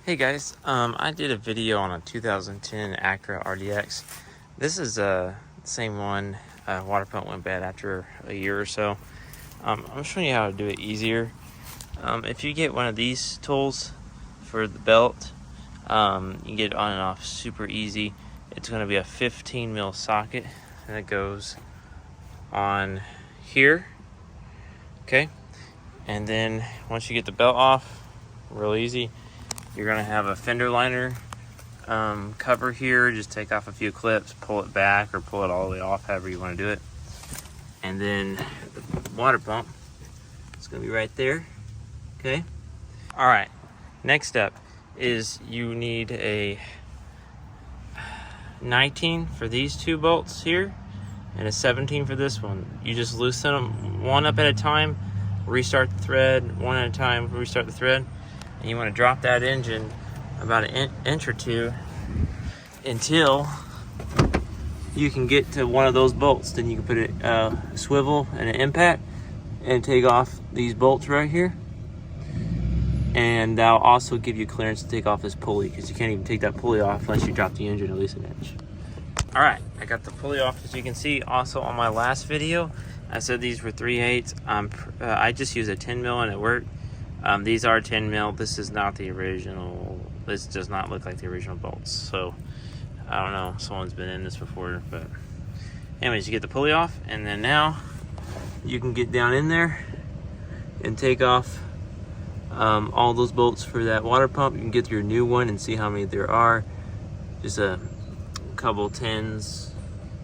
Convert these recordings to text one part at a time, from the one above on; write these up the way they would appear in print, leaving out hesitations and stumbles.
Hey guys, I did a video on a 2010 Acura RDX. This is the same one. Water pump went bad after a year or so. I'm showing you how to do it easier. If you get one of these tools for the belt, you can get it on and off super easy. It's going to be a 15 mil socket, and it goes on here. Okay, and then once you get the belt off, real easy. You're going to have a fender liner cover here. Just take off a few clips, pull it back or pull it all the way off, however you want to do it. And then the water pump, it's going to be right there. Okay. All right. Next step is you need a 19 for these two bolts here and a 17 for this one. You just loosen them one up at a time, restart the thread, one at a time, restart the thread. And you want to drop that engine about an inch or two until you can get to one of those bolts. Then you can put a swivel and an impact and take off these bolts right here. And that'll also give you clearance to take off this pulley, because you can't even take that pulley off unless you drop the engine at least an inch. All right, I got the pulley off, as you can see. Also on my last video, I said these were 3/8. I just used a 10 mil and it worked. These are 10 mil. This is not the original. This does not look like the original bolts. So I don't know. Someone's been in this before, but anyways, you get the pulley off, and then now you can get down in there and take off all those bolts for that water pump. You can get your new one and see how many there are. Just a couple tens,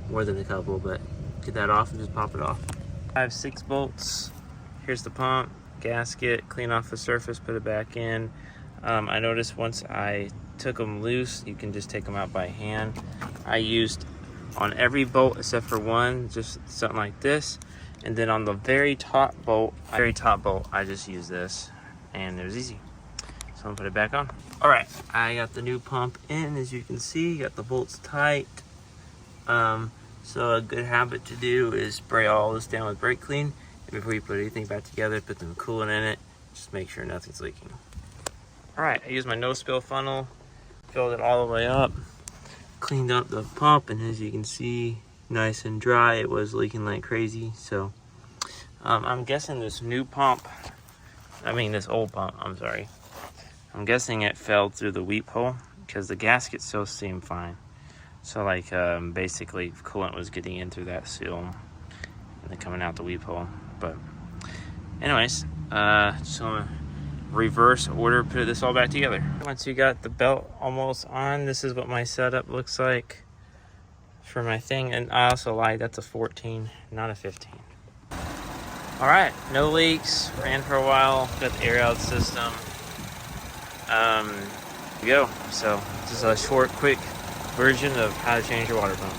more than a couple, but get that off and just pop it off. I have 6 bolts. Here's the pump, gasket, clean off the surface, put it back in. I noticed once I took them loose, you can just take them out by hand. I used on every bolt except for one, just something like this. And then on the very top bolt, I just used this, and it was easy. So I'm gonna put it back on. All right, I got the new pump in, as you can see, got the bolts tight. So a good habit to do is spray all this down with brake clean. Before you put anything back together, put some coolant in it. Just make sure nothing's leaking. All right, I used my no spill funnel, filled it all the way up, cleaned up the pump, and as you can see, nice and dry. It was leaking like crazy. So I'm guessing this old pump, I'm sorry. I'm guessing it fell through the weep hole, because the gasket still seemed fine. So like basically coolant was getting in through that seal and then coming out the weep hole. But anyways, just gonna reverse order, put this all back together. Once you got the belt almost on, this is what my setup looks like for my thing. And I also lied, that's a 14, not a 15. All right, no leaks, ran for a while, got the air out system. Here we go. So this is a short, quick version of how to change your water pump.